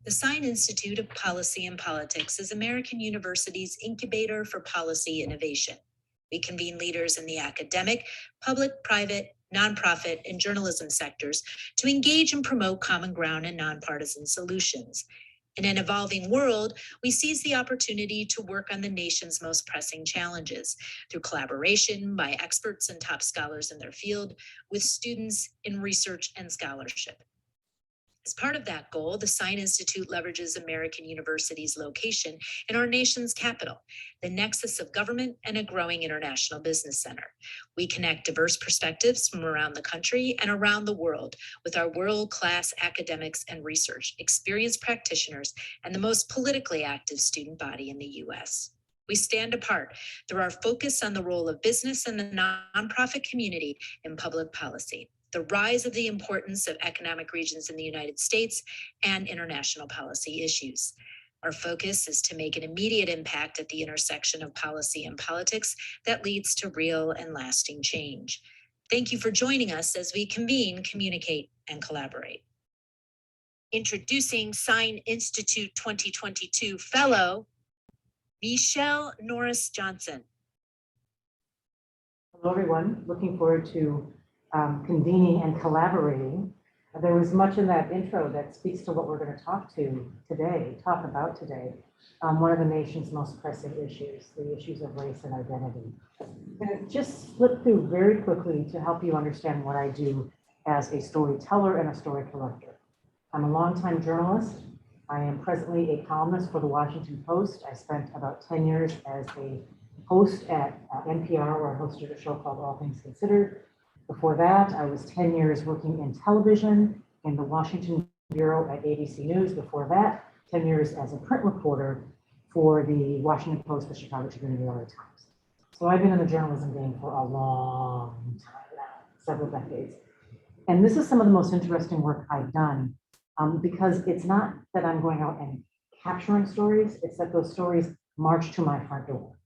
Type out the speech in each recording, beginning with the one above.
The Sine Institute of Policy and Politics is American University's incubator for policy innovation. We convene leaders in the academic, public, private, nonprofit, and journalism sectors to engage and promote common ground and nonpartisan solutions. In an evolving world, we seize the opportunity to work on the nation's most pressing challenges through collaboration by experts and top scholars in their field with students in research and scholarship. As part of that goal, the Sine Institute leverages American University's location in our nation's capital, the nexus of government and a growing international business center. We connect diverse perspectives from around the country and around the world with our world-class academics and research, experienced practitioners, and the most politically active student body in the U.S. We stand apart through our focus on the role of business and the nonprofit community in public policy, the rise of the importance of economic regions in the United States, and international policy issues. Our focus is to make an immediate impact at the intersection of policy and politics that leads to real and lasting change. Thank you for joining us as we convene, communicate, and collaborate. Introducing Sine Institute 2022 Fellow, Michele Norris Johnson. Hello, everyone. Looking forward to convening and collaborating. There was much in that intro that speaks to what we're going to talk about today. One of the nation's most pressing issues, the issues of race and identity. I'm going to just flip through very quickly to help you understand what I do as a storyteller and a story collector. I'm a longtime journalist. I am presently a columnist for the Washington Post. I spent about 10 years as a host at NPR, where I hosted a show called All Things Considered. Before that, I was 10 years working in television in the Washington Bureau at ABC News. Before that, 10 years as a print reporter for the Washington Post, the Chicago Tribune, and the LA Times. So I've been in the journalism game for a long time now, several decades. And this is some of the most interesting work I've done because it's not that I'm going out and capturing stories, it's that those stories march to my front door.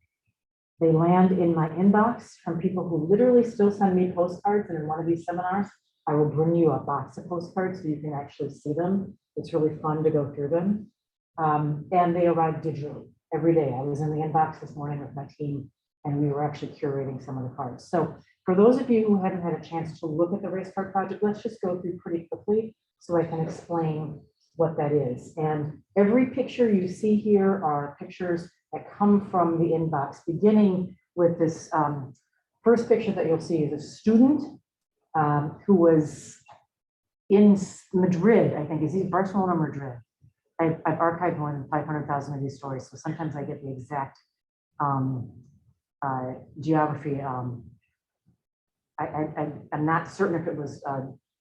They land in my inbox from people who literally still send me postcards, and in one of these seminars, I will bring you a box of postcards so you can actually see them. It's really fun to go through them. And they arrive digitally every day. I was in the inbox this morning with my team, and we were actually curating some of the cards. So for those of you who haven't had a chance to look at the Race Card Project, let's just go through pretty quickly so I can explain what that is. And every picture you see here are pictures that come from the inbox, beginning with this first picture that you'll see is a student who was in Madrid, I think. Is he Barcelona or Madrid? I've archived more than 500,000 of these stories, so sometimes I get the exact geography. I'm not certain if it was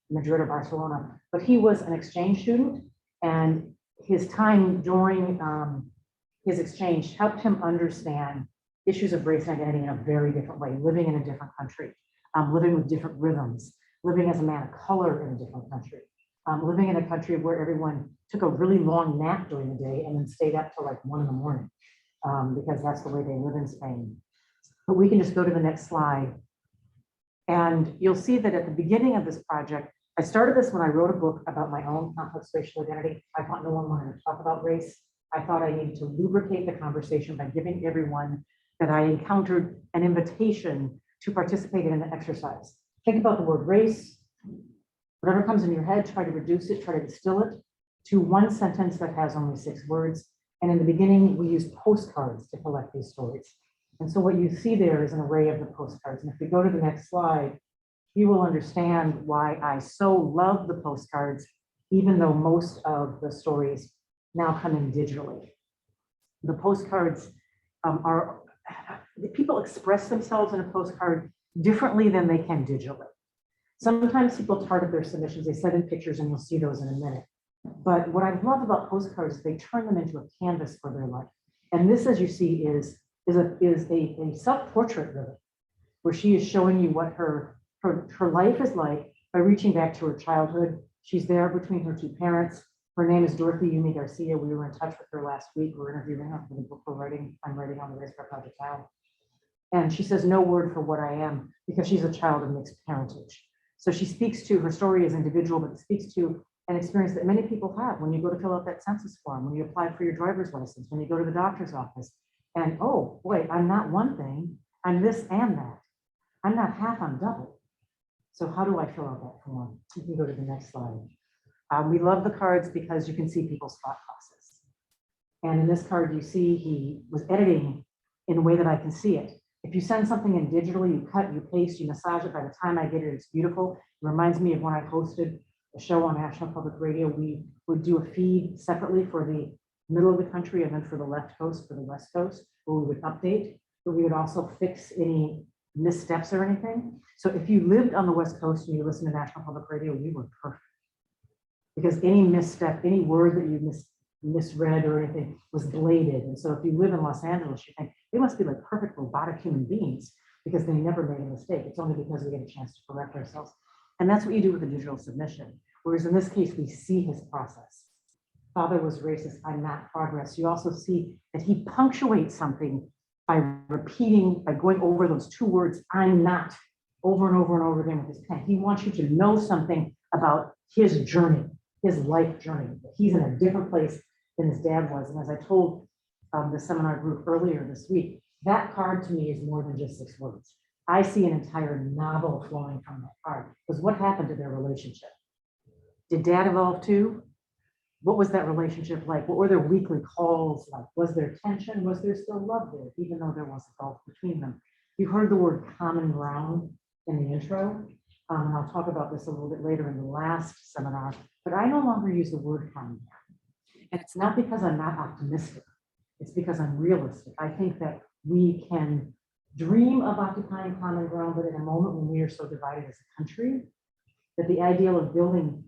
Madrid or Barcelona, but he was an exchange student, and his time during his exchange helped him understand issues of race and identity in a very different way, living in a different country, living with different rhythms, living as a man of color in a different country, living in a country where everyone took a really long nap during the day and then stayed up till like 1 a.m, because that's the way they live in Spain. But we can just go to the next slide. And you'll see that at the beginning of this project, I started this when I wrote a book about my own complex racial identity. I thought no one wanted to talk about race. I thought I needed to lubricate the conversation by giving everyone that I encountered an invitation to participate in an exercise. Think about the word race. Whatever comes in your head, try to reduce it, try to distill it to one sentence that has only 6 words. And in the beginning, we use postcards to collect these stories. And so what you see there is an array of the postcards. And if we go to the next slide, you will understand why I so love the postcards, even though most of the stories now come in digitally. The postcards people express themselves in a postcard differently than they can digitally. Sometimes people target their submissions, they send in pictures, and you'll see those in a minute. But what I love about postcards is they turn them into a canvas for their life. And this, as you see, is a self-portrait really, where she is showing you what her life is like by reaching back to her childhood. She's there between her 2 parents. Her name is Dorothy Yumi Garcia. We were in touch with her last week. We're interviewing her for the book I'm writing on the Race Card Project now. And she says no word for what I am because she's a child of mixed parentage. So she speaks to, her story is individual, but it speaks to an experience that many people have when you go to fill out that census form, when you apply for your driver's license, when you go to the doctor's office, and oh boy, I'm not one thing, I'm this and that. I'm not half, I'm double. So how do I fill out that form? You can go to the next slide. We love the cards because you can see people's thought process. And in this card, you see he was editing in a way that I can see it. If you send something in digitally, you cut, you paste, you massage it. By the time I get it, it's beautiful. It reminds me of when I hosted a show on National Public Radio. We would do a feed separately for the middle of the country and then for the left coast, for the west coast, where we would update, but we would also fix any missteps or anything. So if you lived on the West Coast and you listened to National Public Radio, we were perfect. Because any misstep, any word that you misread or anything was bladed. And so if you live in Los Angeles, you think they must be like perfect robotic human beings because they never made a mistake. It's only because we get a chance to correct ourselves. And that's what you do with a digital submission. Whereas in this case, we see his process. Father was racist, I'm not progress. You also see that he punctuates something by repeating, by going over those two words, I'm not, over and over and over again with his pen. He wants you to know something about his journey, his life journey. He's in a different place than his dad was. And as I told the seminar group earlier this week, that card to me is more than just 6 words. I see an entire novel flowing from that card. Because what happened to their relationship? Did dad evolve too? What was that relationship like? What were their weekly calls like? Was there tension? Was there still love there, even though there was a gulf between them? You heard the word common ground in the intro, and I'll talk about this a little bit later in the last seminar, but I no longer use the word common ground. And it's not because I'm not optimistic, it's because I'm realistic. I think that we can dream of occupying common ground, but in a moment when we are so divided as a country, that the ideal of building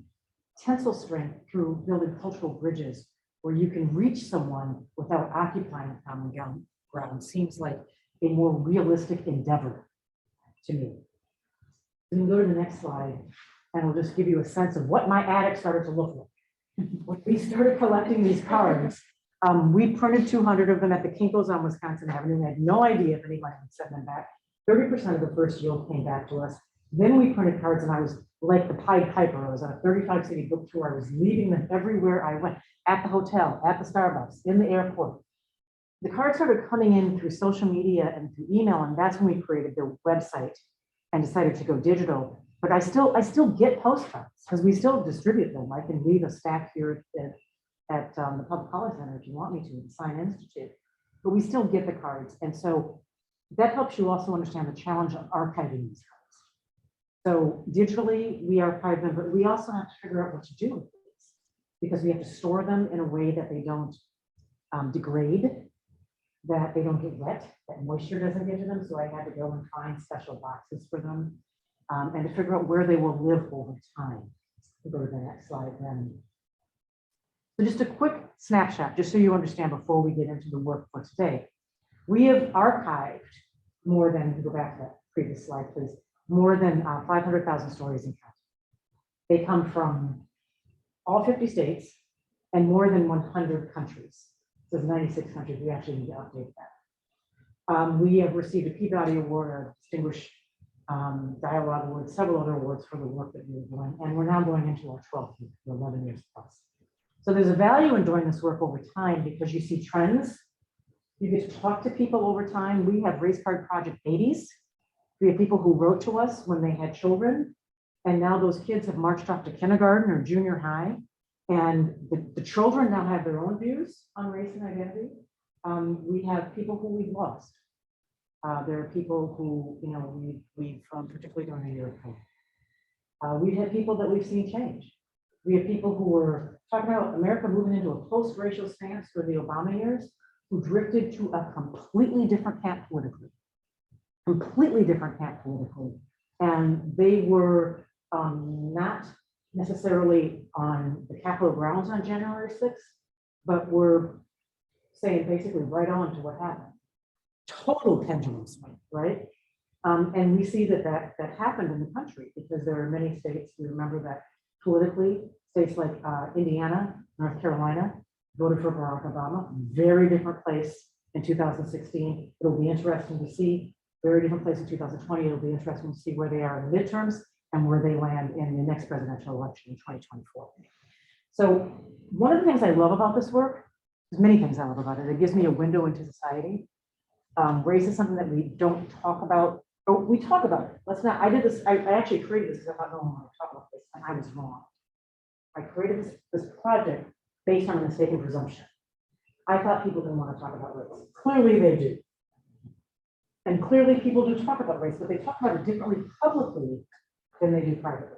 tensile strength through building cultural bridges where you can reach someone without occupying common ground seems like a more realistic endeavor to me. We can go to the next slide and we'll just give you a sense of what my attic started to look like. When we started collecting these cards, we printed 200 of them at the Kinko's on Wisconsin Avenue. We had no idea if anybody would send them back. 30% of the first yield came back to us. Then we printed cards and I was like the Pied Piper. I was on a 35-city book tour. I was leaving them everywhere I went, at the hotel, at the Starbucks, in the airport. The cards started coming in through social media and through email, and that's when we created the website and decided to go digital. But I still get postcards because we still distribute them. I can leave a stack here at the Public Policy Center if you want me to, the Sine Institute. But we still get the cards. And so that helps you also understand the challenge of archiving these cards. So digitally, we archive them, but we also have to figure out what to do with these because we have to store them in a way that they don't degrade, that they don't get wet, that moisture doesn't get to them. So I had to go and find special boxes for them and to figure out where they will live over time. We'll go to the next slide then. So just a quick snapshot, just so you understand before we get into the work for today. We have archived more than, go back to that previous slide, please, more than 500,000 stories in counting. They come from all 50 states and more than 100 countries. So there's 96 countries, we actually need to update that. We have received a Peabody Award, a Distinguished Dialogue Award, several other awards for the work that we were doing, and we're now going into our 12th year, 11 years plus. So there's a value in doing this work over time because you see trends. You get to talk to people over time. We have Race Card Project babies. We have people who wrote to us when they had children, and now those kids have marched off to kindergarten or junior high, and the children now have their own views on race and identity. We have people who we've lost. There are people who, you know, we've particularly during the year of COVID. We've had people that we've seen change. We have people who were talking about America moving into a post-racial stance for the Obama years, who drifted to a completely different path politically. And they were not necessarily on the Capitol grounds on January 6th, but were saying basically right on to what happened. Total pendulum swing, right? And we see that happened in the country because there are many states, we remember that politically, states like Indiana, North Carolina, voted for Barack Obama, very different place in 2016. It'll be interesting to see. Very different place in 2020. It'll be interesting to see where they are in the midterms and where they land in the next presidential election in 2024. So one of the things I love about this work, there's many things I love about it. It gives me a window into society. Race is something that we don't talk about. Oh, we talk about it. Let's not, I did this, I actually created this because I thought, no one want to talk about this, and I was wrong. I created this project based on a mistaken presumption. I thought people didn't want to talk about race. Clearly they do. And clearly people do talk about race, but they talk about it differently publicly than they do privately.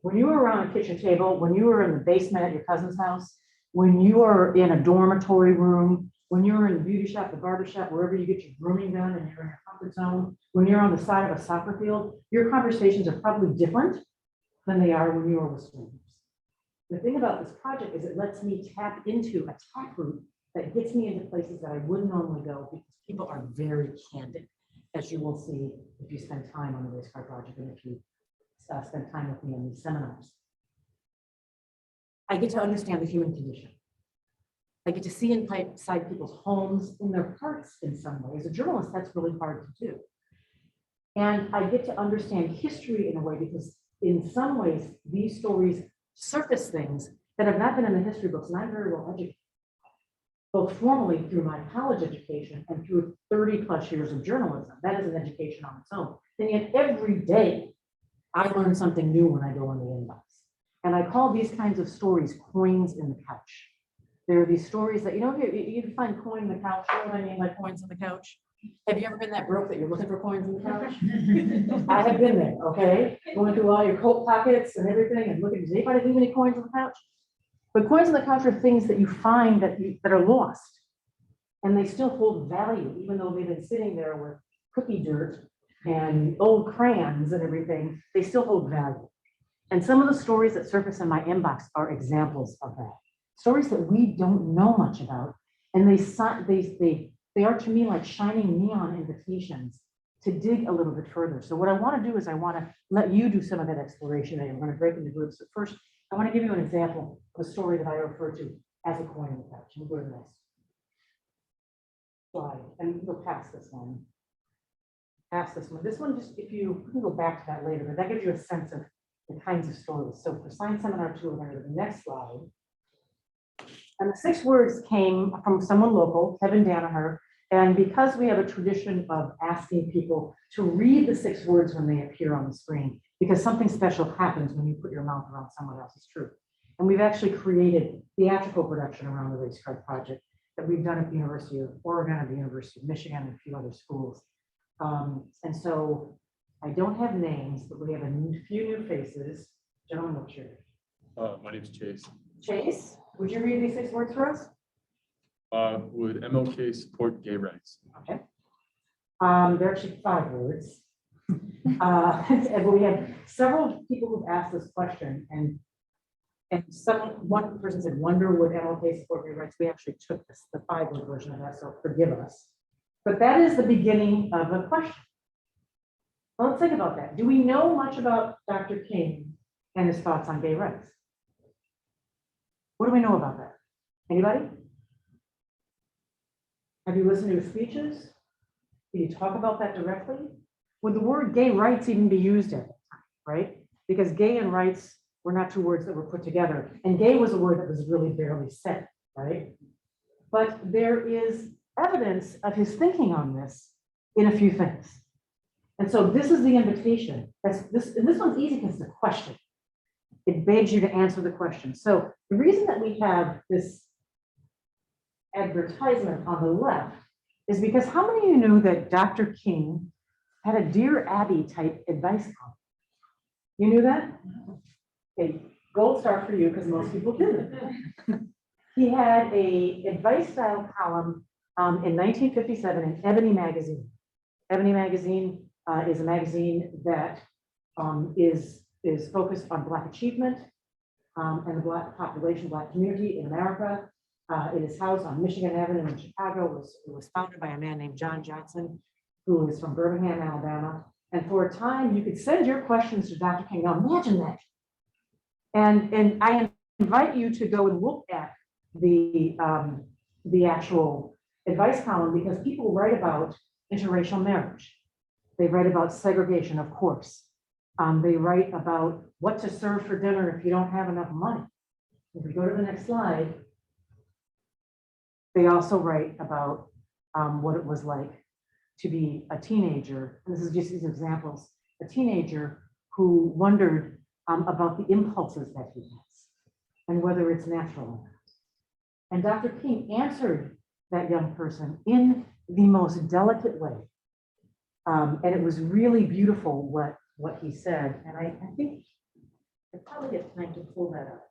When you were around a kitchen table, when you were in the basement at your cousin's house, when you are in a dormitory room, when you're in the beauty shop, the barber shop, wherever you get your grooming done and you're in your comfort zone, when you're on the side of a soccer field, your conversations are probably different than they are when you are with strangers. The thing about this project is it lets me tap into a tap route that gets me into places that I wouldn't normally go because people are very candid, as you will see if you spend time on the race car project and if you spend time with me in these seminars. I get to understand the human condition. I get to see inside people's homes, in their hearts in some way. As a journalist, that's really hard to do. And I get to understand history in a way because in some ways, these stories surface things that have not been in the history books, and I'm very well educated, both formally through my college education and through 30 plus years of journalism. That is an education on its own. And yet every day, I learn something new when I go in the inbox. And I call these kinds of stories coins in the couch. There are these stories that, you find coin in the couch. You know what I mean by coins in the couch? Have you ever been that broke that you're looking for coins in the couch? I have been there, okay? Going through all your coat pockets and everything and looking, does anybody leave any coins on the couch? But coins on the couch are things that you find that are lost. And they still hold value, even though they've been sitting there with cookie dirt and old crayons and everything, they still hold value. And some of the stories that surface in my inbox are examples of that. Stories that we don't know much about. And they are to me like shining neon invitations to dig a little bit further. So what I want to do is I want to let you do some of that exploration, and we're going to break into groups. But first, I want to give you an example of a story that I refer to as a coin in the couch. And go to the next slide, and we'll pass this one. Pass this one. This one, just if you can go back to that later, but that gives you a sense of the kinds of stories. So for Sine Seminar 2, we're going to go to the next slide. And the 6 words came from someone local, Kevin Danaher. And because we have a tradition of asking people to read the 6 words when they appear on the screen, because something special happens when you put your mouth around someone else's truth. And we've actually created theatrical production around the Race Card Project that we've done at the University of Oregon, at the University of Michigan, and a few other schools. And so I don't have names, but we have a few new faces. Gentlemen, what's yours? My name is Chase. Chase, would you read these 6 words for us? Would MLK support gay rights? Okay. There are actually 5 words. And we have several people who've asked this question, and one person said, wonder would MLK support gay rights? We actually took the 5-word version of that, so forgive us. But that is the beginning of a question. Well, let's think about that. Do we know much about Dr. King and his thoughts on gay rights? What do we know about that? Anybody? Have you listened to his speeches? Did he talk about that directly? Would the word gay rights even be used at that time, right? Because gay and rights were not 2 words that were put together. And gay was a word that was really barely said, right? But there is evidence of his thinking on this in a few things. And so this is the invitation. And this one's easy because it's a question. It begs you to answer the question. So the reason that we have this advertisement on the left is because how many of you knew that Dr. King had a Dear Abby type advice column? You knew that? Okay, gold star for you because most people didn't. He had a advice style column in 1957 in Ebony magazine. Ebony magazine is a magazine that is focused on Black achievement and the Black population, Black community in America. It is housed on Michigan Avenue in Chicago. It was founded by a man named John Johnson, who is from Birmingham, Alabama. And for a time, you could send your questions to Dr. King. Now imagine that. And I invite you to go and look at the actual advice column, because people write about interracial marriage. They write about segregation, of course. They write about what to serve for dinner if you don't have enough money. If we go to the next slide, they also write about what it was like to be a teenager. And this is just these examples, a teenager who wondered about the impulses that he has and whether it's natural or not. And Dr. King answered that young person in the most delicate way. And it was really beautiful what he said. And I think I probably have time to pull that up.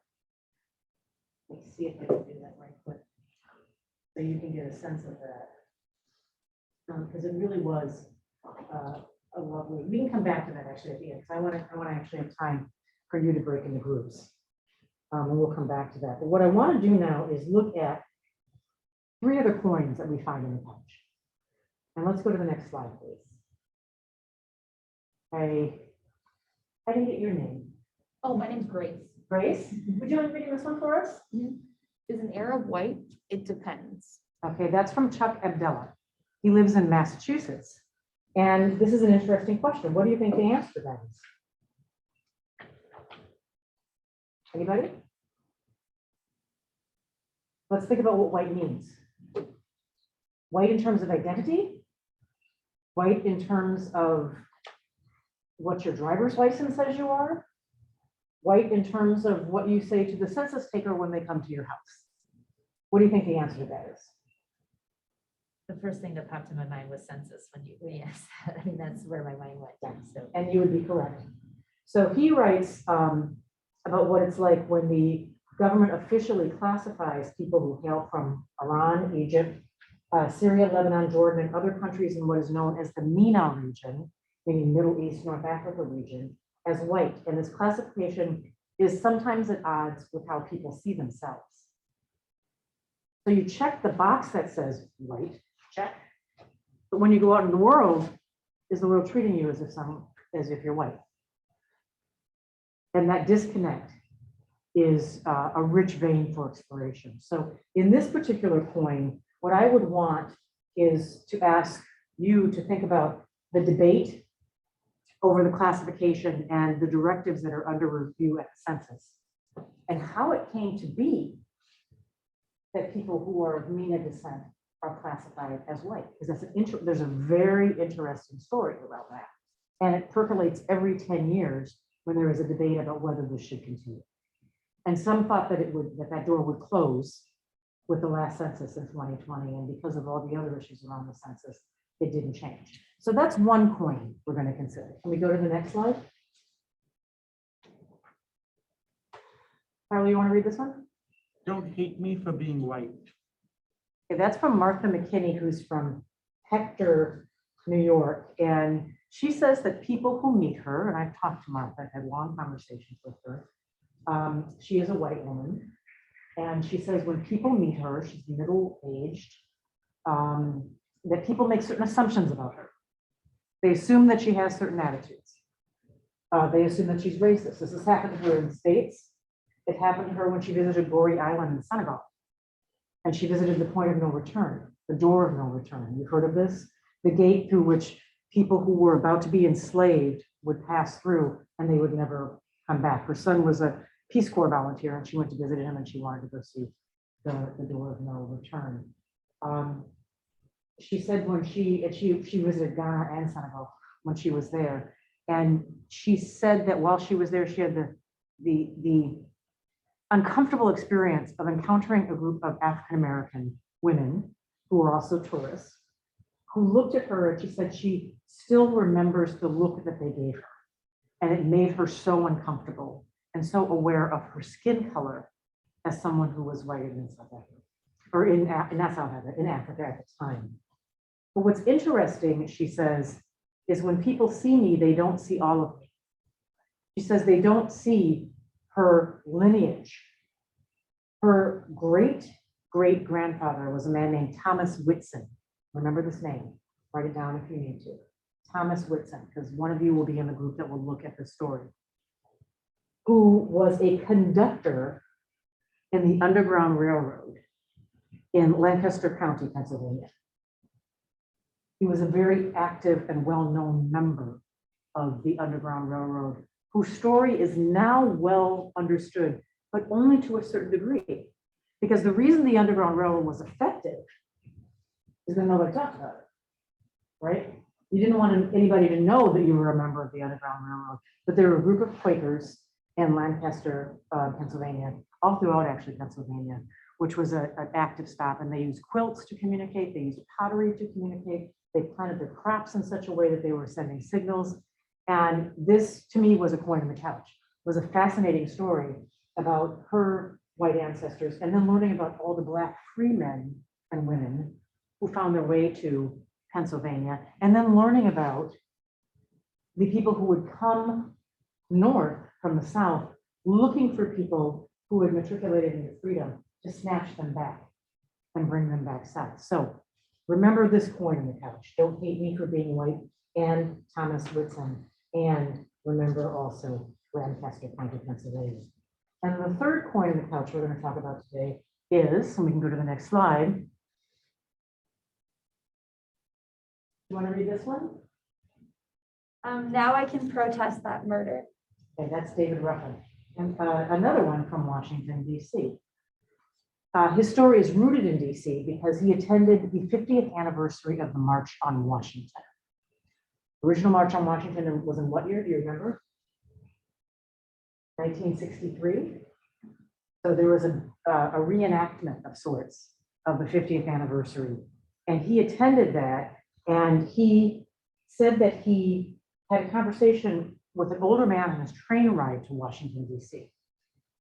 Let's see if I can do that right quick, so you can get a sense of that. Because it really was a lovely. We can come back to that actually at the end, because I want to actually have time for you to break into groups, and we'll come back to that. But what I want to do now is look at 3 other coins that we find in the pouch. And let's go to the next slide, please. I didn't get your name. Oh, my name's Grace. Grace, would you mind reading this one for us? Is an Arab white? It depends. Okay, that's from Chuck Abdullah. He lives in Massachusetts. And this is an interesting question. What do you think the answer to that is? Anybody? Let's think about what white means. White in terms of identity? White in terms of what your driver's license says you are? White in terms of what you say to the census taker when they come to your house? What do you think the answer to that is? The first thing that popped in my mind was census when you asked that. I mean, that's where my mind went. So, And you would be correct. So he writes about what it's like when the government officially classifies people who hail from Iran, Egypt, Syria, Lebanon, Jordan, and other countries in what is known as the MENA region, meaning Middle East, North Africa region, as white. And this classification is sometimes at odds with how people see themselves. So you check the box that says white, check. But when you go out in the world, is the world treating you as if you're white? And that disconnect is a rich vein for exploration. So in this particular coin, what I would want is to ask you to think about the debate over the classification and the directives that are under review at the census, and how it came to be that people who are of MENA descent are classified as white. Because there's a very interesting story around that. And it percolates every 10 years when there is a debate about whether this should continue. And some thought that that door would close with the last census in 2020. And because of all the other issues around the census, it didn't change. So that's one coin we're going to consider. Can we go to the next slide? Carly, you want to read this one? Don't hate me for being white. Okay, that's from Martha McKinney, who's from Hector, New York. And she says that people who meet her, and I've talked to Martha, had long conversations with her. She is a white woman. And she says when people meet her, she's middle-aged, that people make certain assumptions about her. They assume that she has certain attitudes. They assume that she's racist. This has happened to her in the States. It happened to her when she visited Goree Island in Senegal. And she visited the point of no return, the door of no return. You've heard of this? The gate through which people who were about to be enslaved would pass through and they would never come back. Her son was a Peace Corps volunteer and she went to visit him and she wanted to go see the door of no return. She said when she visited Ghana and Senegal when she was there. And she said that while she was there, she had the uncomfortable experience of encountering a group of African-American women who were also tourists, who looked at her and she said she still remembers the look that they gave her. And it made her so uncomfortable and so aware of her skin color as someone who was white in South Africa, or in Africa at the time. But what's interesting, she says, is when people see me, they don't see all of me. She says they don't see her lineage. Her great-great-grandfather was a man named Thomas Whitson. Remember this name, write it down if you need to. Thomas Whitson, because one of you will be in the group that will look at the story, who was a conductor in the Underground Railroad in Lancaster County, Pennsylvania. He was a very active and well-known member of the Underground Railroad, whose story is now well understood but only to a certain degree. Because the reason the Underground Railroad was effective is because nobody talked about it, right? You didn't want anybody to know that you were a member of the Underground Railroad, but there were a group of Quakers in Lancaster, Pennsylvania, all throughout actually Pennsylvania, which was an active stop, and they used quilts to communicate, they used pottery to communicate, they planted their crops in such a way that they were sending signals. And this, to me, was a coin in the couch. It was a fascinating story about her white ancestors, and then learning about all the Black free men and women who found their way to Pennsylvania, and then learning about the people who would come north from the South, looking for people who had matriculated into freedom to snatch them back and bring them back south. So remember this coin in the couch. Don't hate me for being white, and Thomas Whitson, and remember also Lancaster County, Pennsylvania. And the third coin in the couch we're going to talk about today is, and we can go to the next slide. You want to read this one? Now I can protest that murder. Okay, that's David Ruffin. And another one from Washington, D.C. His story is rooted in D.C. because he attended the 50th anniversary of the March on Washington. Original March on Washington was in what year? Do you remember? 1963. So there was a reenactment of sorts of the 50th anniversary. And he attended that, and he said that he had a conversation with an older man on his train ride to Washington, D.C.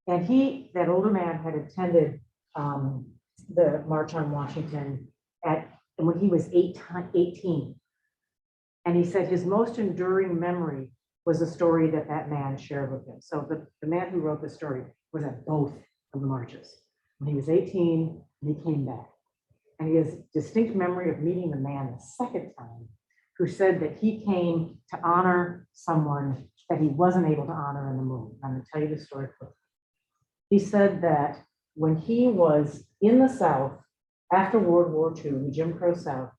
And that older man had attended the March on Washington when he was 18. And he said his most enduring memory was a story that man shared with him. So the man who wrote the story was at both of the marches. When he was 18, and he came back. And he has distinct memory of meeting the man the second time, who said that he came to honor someone that he wasn't able to honor in the movement. I'm going to tell you the story quickly. He said that when he was in the South after World War II, the Jim Crow South,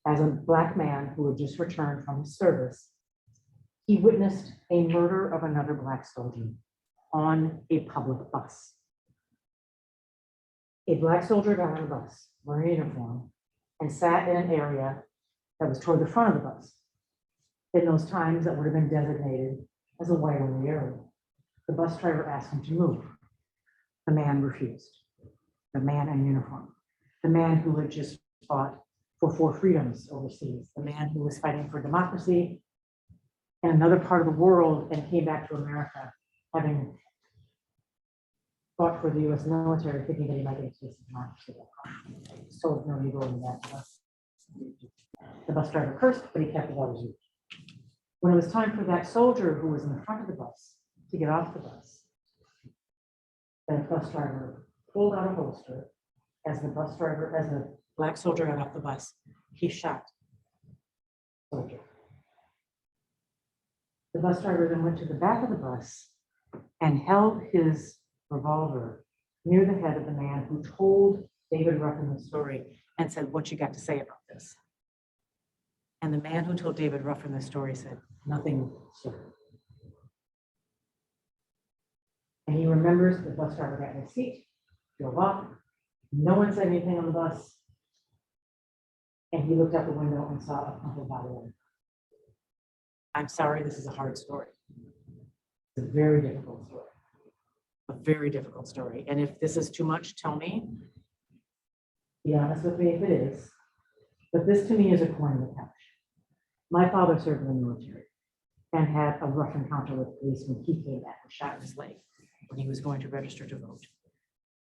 as a Black man who had just returned from his service, he witnessed a murder of another Black soldier on a public bus. A Black soldier got on a bus, wearing a uniform, and sat in an area that was toward the front of the bus. In those times that would have been designated as a white-only area. The bus driver asked him to move. The man refused. The man in uniform. The man who had just fought for 4 freedoms overseas. The man who was fighting for democracy in another part of the world and came back to America having fought for the US military, thinking that he might get a taste of democracy. So no legal in that bus. The bus driver cursed, but he kept it out of his reach. When it was time for that soldier who was in the front of the bus to get off the bus, the bus driver pulled out a holster. As the Black soldier got off the bus, he shot the soldier. The bus driver then went to the back of the bus and held his revolver near the head of the man who told David Ruffin the story and said, "What you got to say about this?" And the man who told David Ruffin the story said, "Nothing, sir." And he remembers the bus driver got in his seat, drove off. No one said anything on the bus. And he looked out the window and saw a crumpled body. I'm sorry, this is a hard story. It's a very difficult story. A very difficult story. And if this is too much, tell me. Be honest with me if it is. But this to me is a coin in the couch. My father served in the military and had a rough encounter with police when he came back and shot his leg when he was going to register to vote.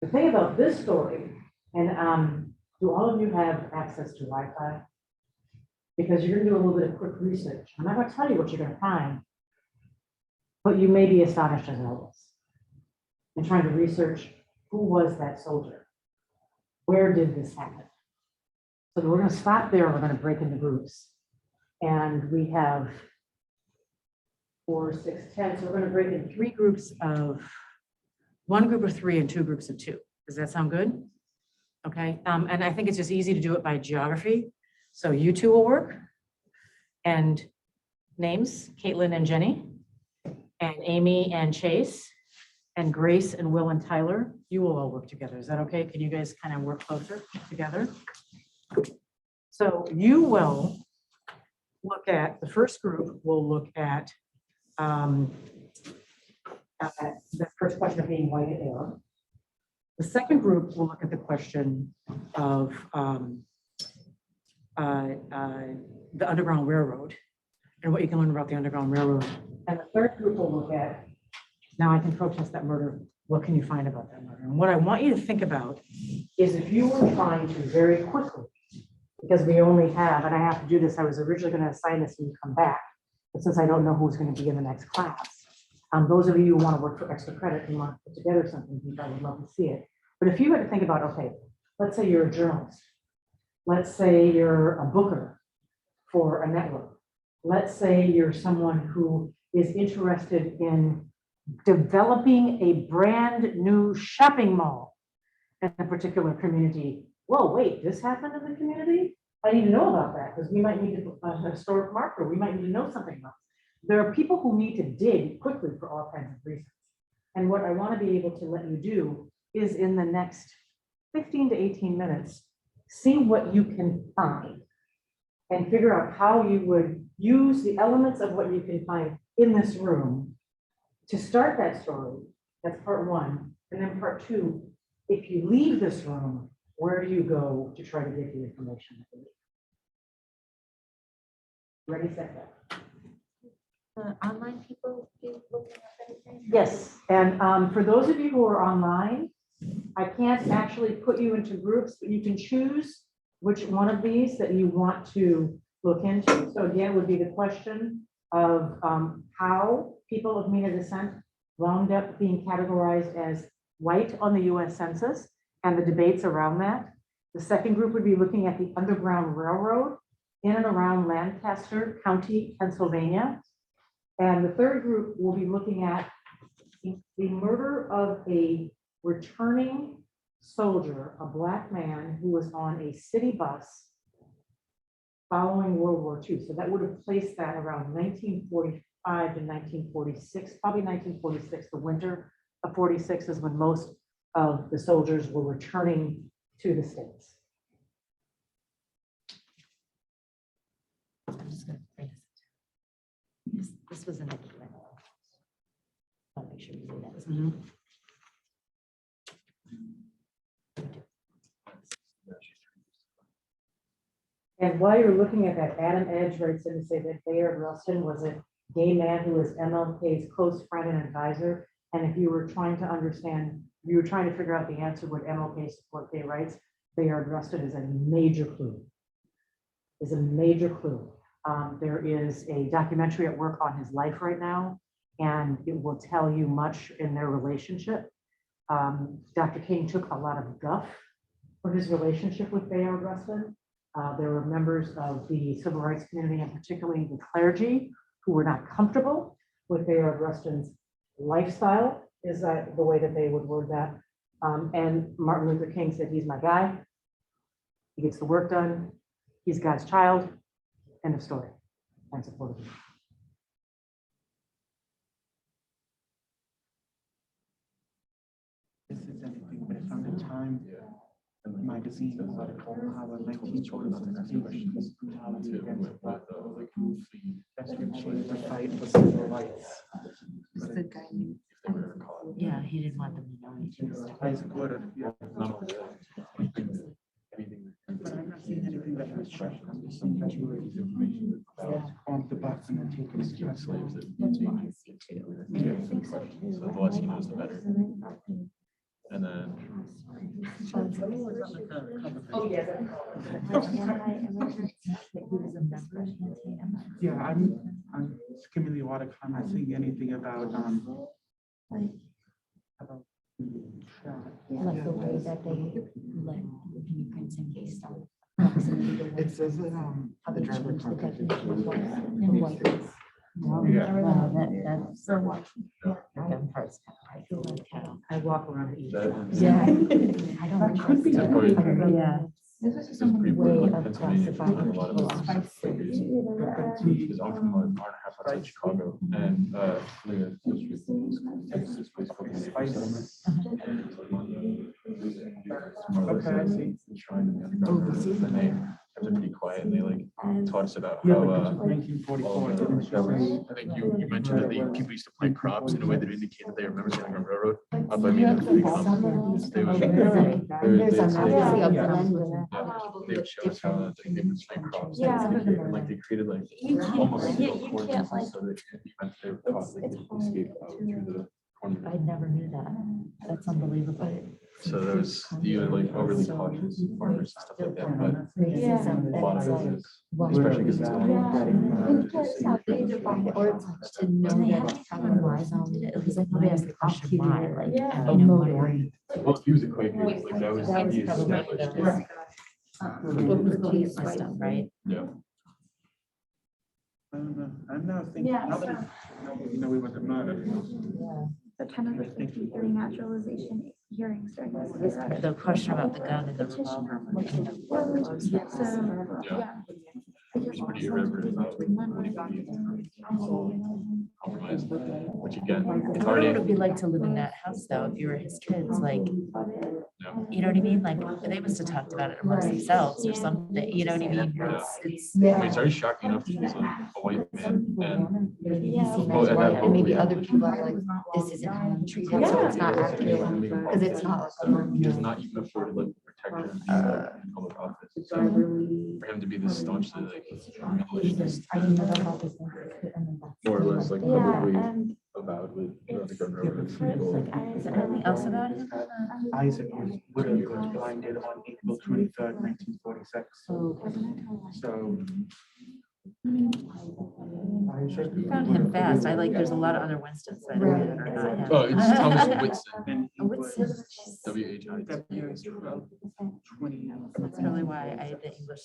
The thing about this story, and do all of you have access to Wi-Fi? Because you're going to do a little bit of quick research. I'm not going to tell you what you're going to find, but you may be astonished as I was in trying to research who was that soldier? Where did this happen? So we're going to stop there. We're going to break into groups. And we have 4, 6, 10. So we're going to break into 3 groups of 1 group of 3 and 2 groups of 2. Does that sound good? Okay. And I think it's just easy to do it by geography. So you 2 will work. And names, Caitlin and Jenny, and Amy and Chase, And Grace and Will and Tyler, you will all work together. Is that okay? Can you guys kind of work closer together? So you will look at, the first group will look at the first question of being white and Arab. The second group will look at the question of the Underground Railroad and what you can learn about the Underground Railroad. And the third group will look at, now I can protest that murder. What can you find about that murder? And what I want you to think about is if you were trying to very quickly, because we only have, and I have to do this, I was originally going to assign this when you come back, but since I don't know who's going to be in the next class, those of you who want to work for extra credit and want to put together something, I would love to see it. But if you had to think about, okay, let's say you're a journalist. Let's say you're a booker for a network. Let's say you're someone who is interested in developing a brand new shopping mall in a particular community. Whoa, wait, this happened in the community? I need to know about that because we might need a historic marker. We might need to know something about it. There are people who need to dig quickly for all kinds of reasons. And what I want to be able to let you do is in the next 15 to 18 minutes, see what you can find and figure out how you would use the elements of what you can find in this room to start that story. That's part one. And then part two, if you leave this room, where do you go to try to get the information that you need? Ready, set, go. Online people be looking up anything? Yes, and for those of you who are online, I can't actually put you into groups, but you can choose which one of these that you want to look into. So again, would be the question of how people of MENA descent wound up being categorized as white on the US Census and the debates around that. The second group would be looking at the Underground Railroad in and around Lancaster County, Pennsylvania. And the third group will be looking at the murder of a returning soldier, a Black man who was on a city bus following World War II. So that would have placed that around 1945 to 1946, probably 1946. The winter of 46 is when most of the soldiers were returning to the States. I'm just gonna bring this was in the Q&A. I'll make sure you do that. And while you're looking at that, Adam Edge writes in to say that Bayard Rustin was a gay man who was MLK's close friend and advisor. And if you were trying to understand, you were trying to figure out the answer, would MLK support gay rights? Bayard Rustin is a major clue. Is a major clue. There is a documentary at work on his life right now, and it will tell you much in their relationship. Dr. King took a lot of guff for his relationship with Bayard Rustin. There were members of the civil rights community, and particularly the clergy, who were not comfortable with Bayard Rustin's lifestyle, is that the way that they would word that. And Martin Luther King said, he's my guy. He gets the work done. He's God's child. End of story. And supported him. This is anything, but I found a Time magazine article how a 1946 brutality against Black people that could change the fight for civil rights. Yeah, he didn't want them to know anything. I supported, yeah. Not only that, anything. But I've not seen anything that has questioned some veterans information about on the bus and then taken as slaves. Slaves that That's what I see too. Yeah, good question. So the less he knows, the better. And then Oh, yeah. Yeah, I'm skimming the article. I'm not seeing anything about Like the way that they let fingerprints and based on proximity to It says that how the they driver changed the contacted definition of police. and whiteness. Yeah. Wow, that's so much. That part's kind of like how. I walk around each. that. Yeah. I don't. That could be trust a it. point. Yeah. This was Because people way in like of Pennsylvania, classifying have a lot of people. because I'm from an hour and a half outside Chicago, and like a field street, it's this place called the Spice Settlement. Okay, I see. Shrine in the underground, and they kept it pretty quiet, and they like taught us about Yeah, how but this was 1944, didn't you say? I think you mentioned that people used to plant crops in a way that indicated that they remember the Underground Railroad. Up by me, that's pretty common. They would- they would show us how they would plant crops. Yeah. And like they created like You can't- almost you- steel you cords can't, like- so that in the event they were caught, they could escape out through the corner. I never knew that. That's unbelievable. So there was you had like overly cautious farmers and stuff like that, but Racism a lot that's of like, it is, well, especially because it's Yeah. or it's like to know that someone lies on it, because like nobody asked the question why, like, Yeah. you know, why. well, he was a Quaker, like that was That was he probably established what it. belief system, right? Yeah. I don't know. I'm now thinking, Yeah, now that you know we were murdered. Yeah. September 15th renaturalization hearings during this. The question about the gun and the revolver. Yeah. He's pretty irreverent about what he believed. Compromise, which again, it's What would already, it be like to live in that house though, if you were his kids, like, yeah. you know what I mean? Like, they must have talked about it amongst themselves or something, you know what I mean? It's, I mean, it's already shocking enough that he's like a white man and you seem Oh, as and white, that and maybe whole- other people are like, this isn't how I'm treated, so it's not accurate, because it's not. he does not even afford to like protect her in public office. So for him to be this staunchly like abolitionist, more or less like Yeah, publicly and avowed with the gun it's railroad like people. Is there anything else about him? Isaac was blinded on April 23rd, 1946. So. I found him fast, I like, there's a lot of other Winstons that are not him. Oh, it's Thomas Whitson, And he Whitson. was WHI. February 12th, 20. That's really why I had the English,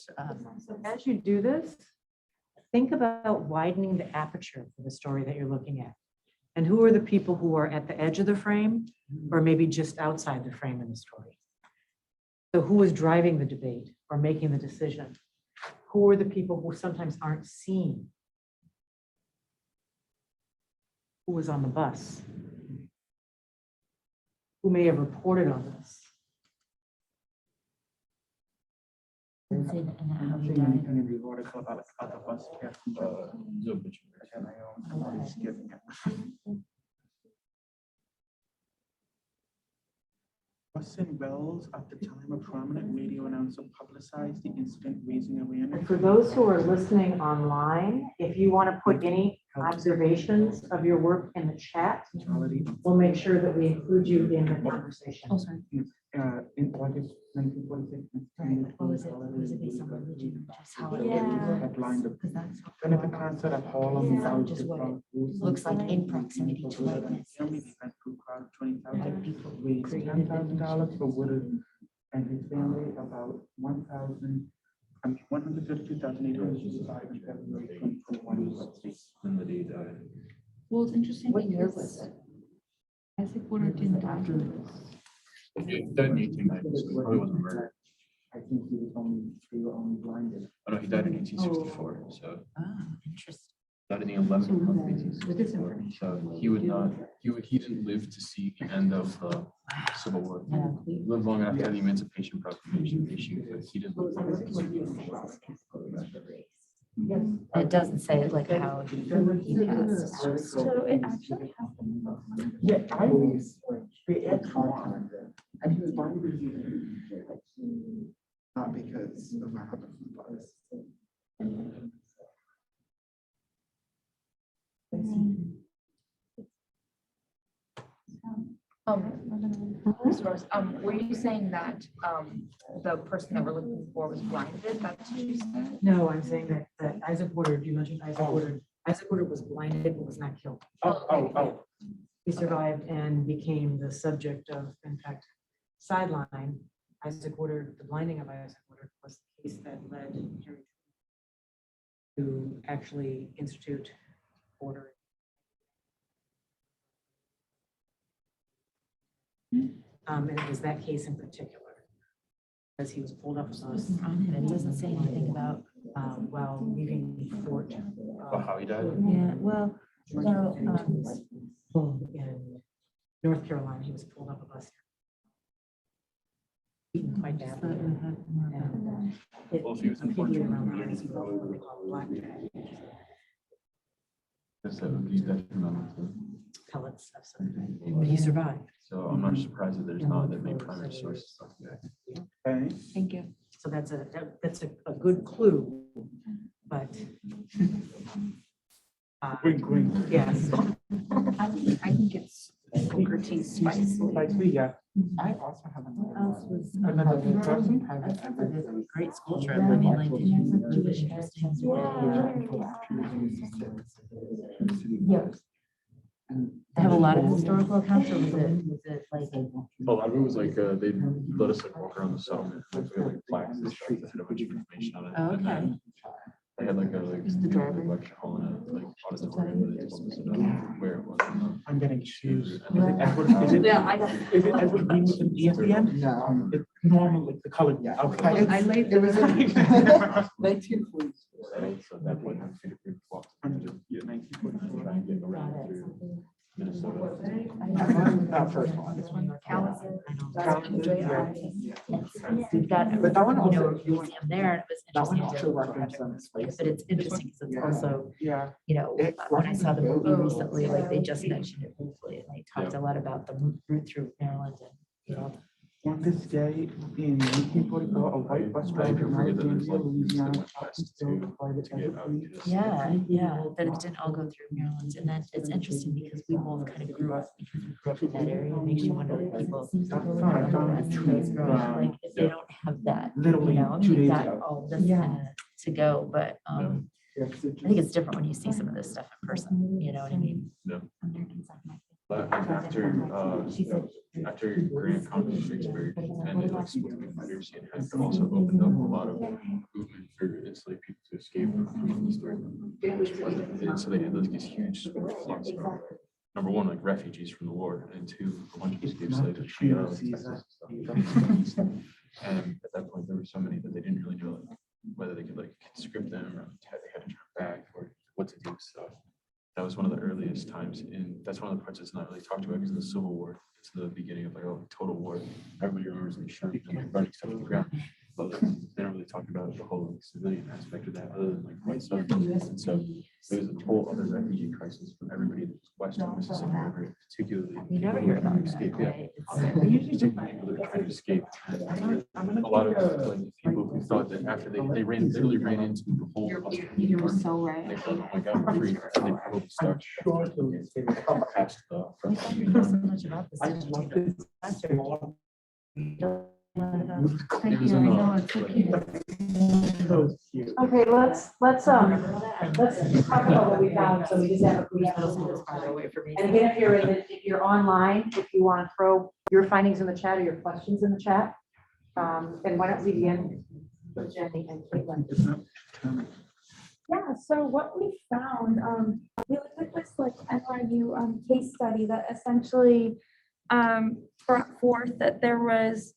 As you do this, think about widening the aperture for the story that you're looking at. And who are the people who are at the edge of the frame or maybe just outside the frame in the story? So who is driving the debate or making the decision? Who are the people who sometimes aren't seen? Who was on the bus? Who may have reported on this? and how I'm he not seeing died. anything in the article about other bus passengers. The obituary. And I'm skipping it. Orson Welles, at the time a prominent radio announcer, publicized the incident, raising awareness. And for those who are listening online, if you want to put any observations of your work in the chat, we'll make sure that we include you in the conversation. Oh, sorry. In August 1946. Right, what was it based on religion or just how it Yeah. Headlined the because that's benefit concert at Harlem. Yeah. just what it looks like in proximity to whiteness. Germany, the event drew a crowd of 20,000. Like people Raised created $10,000 for Woodard and his family, about 132,865 in February 2021. And the day he died. Well, it's interesting. What year because was it? Isaac Woodard didn't die. He died in 1890, so he probably wasn't murdered. I think they were only blinded. Oh no, he died in 1864, so Oh, interesting. died in the 11th month of 1864. So he didn't live to see the end of the Civil War. Yeah. He lived long after the Emancipation Proclamation issued, but he didn't live long enough to see it. It doesn't say like how he passed. It's just- So it actually happened. Yeah, I was, they had on, and he was blinded. Not because of what happened to the bus. Ms. Rose, were you saying that, the person that we're looking for was blinded? That's what you said? No, I'm saying that Isaac Woodard, you mentioned Isaac Woodard. Isaac Woodard was blinded, but was not killed. Oh. He survived and became the subject of, in fact, Sideline. Isaac Woodard, the blinding of Isaac Woodard was the case that led him to actually institute order. And it was that case in particular. As he was pulled off the bus, and it doesn't say anything about, while leaving Fort. How he died? Yeah, well, in North Carolina, he was pulled off a bus. Beaten quite badly. And it Well, if he was in appeared around the years, he felt what we call black Because that would be detrimental. pellets of some kind, but he survived. So I'm not surprised that there's not that many primary sources of that. Okay. Thank you. So that's a good clue, but. Wink, wink. Yes. I think it's Booker T spicy. Spicy, yeah. I also have another person. Great school trip. I mean, like, did you was interesting. They have a lot of historical accounts, or was it like? A lot of it was like, they let us like walk around the settlement, like we had like plaques and stuff that had a bunch of information on it. Oh, And okay. then they had like a, lecture hall and a, like, auditorium where they told us about where it was. I'm getting shoes. Is Yeah. it Edward, is it Edward Green with an E at the end? No. It's normal, like the color, yeah, okay. I laid It was in 1940. So at that point, I'm pretty walked. Yeah, 1944. trying to get around through Minnesota. That first one. This one, Callison. We've got, But that one you know, also- a museum there, and it was That one interesting. also to- referenced some But it's interesting because it's Yeah. also, Yeah. you know, when I saw the movie recently, like they just mentioned it briefly, and they talked a lot about the route through Maryland and, you know. On this day in 1944, a white bus driver from forget that there's, Alexandria, like, Louisiana, that went west killed to by the get out Edward Green. to this. Yeah, that it didn't all go through Maryland, and then it's interesting because we both kind of grew up, because we grew up in that area, it makes you wonder if people. Like, if they don't have that, you Literally know, I 2 mean, days got ago. all this kind of to go, but, I think it's different when you see some of this stuff in person, you know what I mean? But after Grant conquered Vicksburg and it like split the Confederacy, it had also opened up a lot of movement for enslaved people to escape from Eastern. And so they had these huge flux of, number one, like refugees from the war, and two, a bunch of escaped slaves that shot out of Texas and stuff. And at that point, there were so many that they didn't really know like, whether they could like conscript them or they had to turn back or what to do. So that was one of the earliest times, and that's one of the parts that's not really talked about because of the Civil War. It's the beginning of like a total war. Everybody remembers like shooting and like burning stuff to the ground, but like, they don't really talk about the whole like, civilian aspect of that, other than like white Southerners. And so there was a whole other refugee crisis from everybody that was west of the Mississippi River, particularly You never people hear who were trying about to that, escape. Yeah, right? particularly people that were trying to escape. And a lot of like people who thought that after they literally ran into the whole. You were so They right. thought, oh my God, we're free. And they probably I'm started sure to past the front. Thank you so much about this. I love this. Thank you. It was I in know, the- it's so cute. So cute. Okay, let's talk about what we found, so we just have a brief away from me. And again, if you're online, if you want to throw your findings in the chat or your questions in the chat, and why don't we begin with Jenny and Caitlin? Yeah, so what we found, we looked at this like NYU case study that essentially brought forth that there was,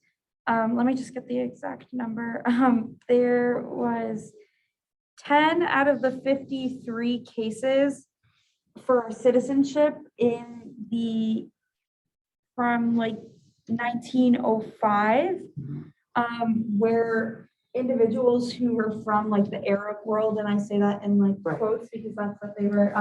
let me just get the exact number. There was 10 out of the 53 cases for citizenship in the, from like 1905, where individuals who were from like the Arab world, and I say that in like Right. quotes because that's what they were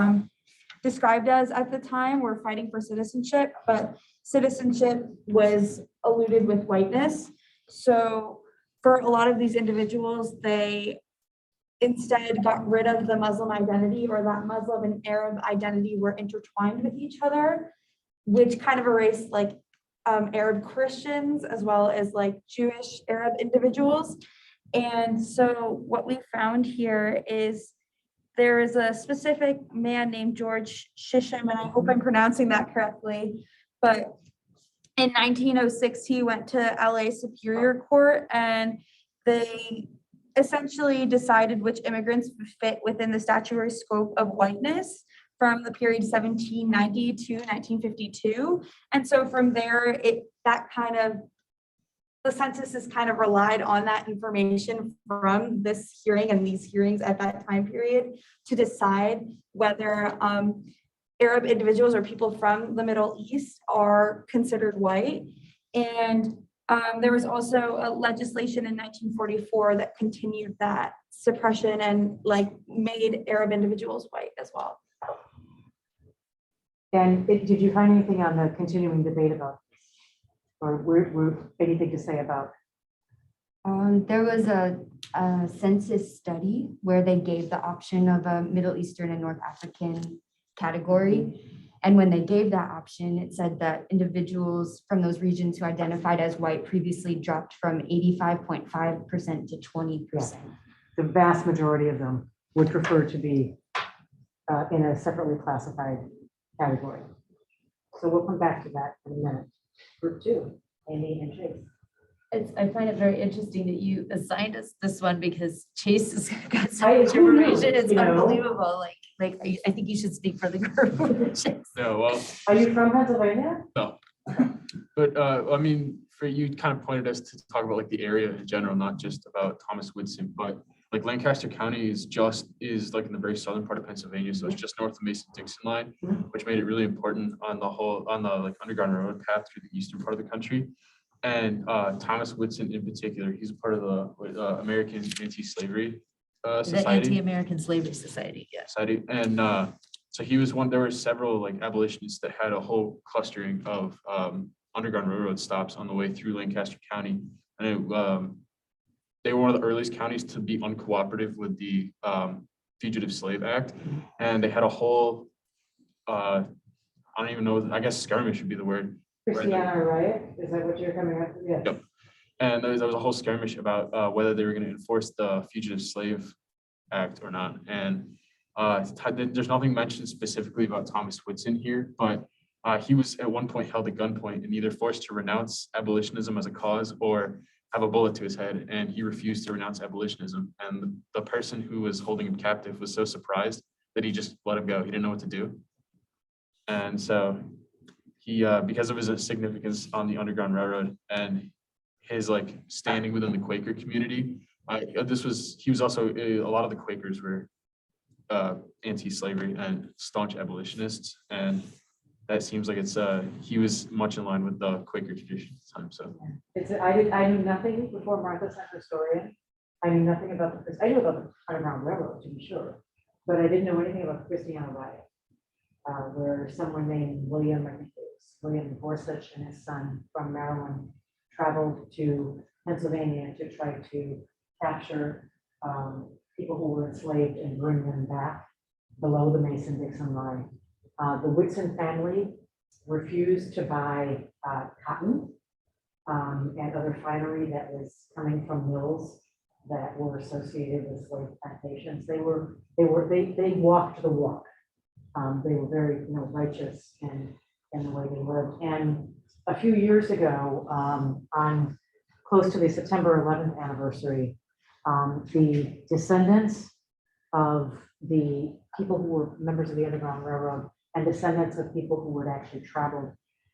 described as at the time, were fighting for citizenship, but citizenship was eluded with whiteness. So for a lot of these individuals, they instead got rid of the Muslim identity, or that Muslim and Arab identity were intertwined with each other, which kind of erased like Arab Christians as well as like Jewish Arab individuals. And so what we found here is there is a specific man named George Shisham, and I hope I'm pronouncing that correctly, but in 1906, he went to LA Superior Court, and they essentially decided which immigrants would fit within the statutory scope of whiteness from the period 1790 to 1952. And so from there, that kind of the census has kind of relied on that information from this hearing and these hearings at that time period to decide whether Arab individuals or people from the Middle East are considered white. And there was also a legislation in 1944 that continued that suppression and like made Arab individuals white as well. And did you find anything on the continuing debate about this? Or were anything to say about? There was a census study where they gave the option of a Middle Eastern and North African category. And when they gave that option, it said that individuals from those regions who identified as white previously dropped from 85.5% to 20%. The vast majority of them would prefer to be in a separately classified category. So we'll come back to that in a minute. Group 2, Amy and Chase. I find it very interesting that you assigned us this one because Chase has got so I much do know, information. It's you know. unbelievable. Like I think you should speak for the group. Chase. No, well, Are you from Pennsylvania? no. But I mean, for you kind of pointed us to talk about like the area in general, not just about Thomas Woodson, but like Lancaster County is like in the very southern part of Pennsylvania. So it's just north of Mason-Dixon line, which made it really important on the like Underground Railroad path through the eastern part of the country. And Thomas Woodson in particular, he's a part of the American Anti-Slavery The Society. Anti-American Slavery Society, yes. Society. And so he was there were several like abolitionists that had a whole clustering of Underground Railroad stops on the way through Lancaster County. And they were one of the earliest counties to be uncooperative with the Fugitive Slave Act. And they had a whole, I don't even know, I guess skirmish would be the word. Christiana riot? Is that what you're coming up with? Yes. Yep. And there was a whole skirmish about whether they were going to enforce the Fugitive Slave Act or not. And there's nothing mentioned specifically about Thomas Woodson here, but he was at one point held at gunpoint and either forced to renounce abolitionism as a cause or have a bullet to his head, and he refused to renounce abolitionism. And the person who was holding him captive was so surprised that he just let him go. He didn't know what to do. And so he, because of his significance on the Underground Railroad and his like standing within the Quaker community, he was also, a lot of the Quakers were anti-slavery and staunch abolitionists. And that seems like he was much in line with the Quaker tradition at the time. So I knew nothing before Martha sent her story in. I knew nothing about I knew about the Underground Railroad, to be sure, but I didn't know anything about the Christiana riot, where someone named William, I think it was William Gorsuch and his son from Maryland traveled to Pennsylvania to try to capture people who were enslaved and bring them back below the Mason-Dixon line. The Whitson family refused to buy cotton and other finery that was coming from mills that were associated with slave plantations. They walked the walk. They were very righteous in the way they lived. And a few years ago, on close to the September 11th anniversary, the descendants of the people who were members of the Underground Railroad and descendants of people who had actually traveled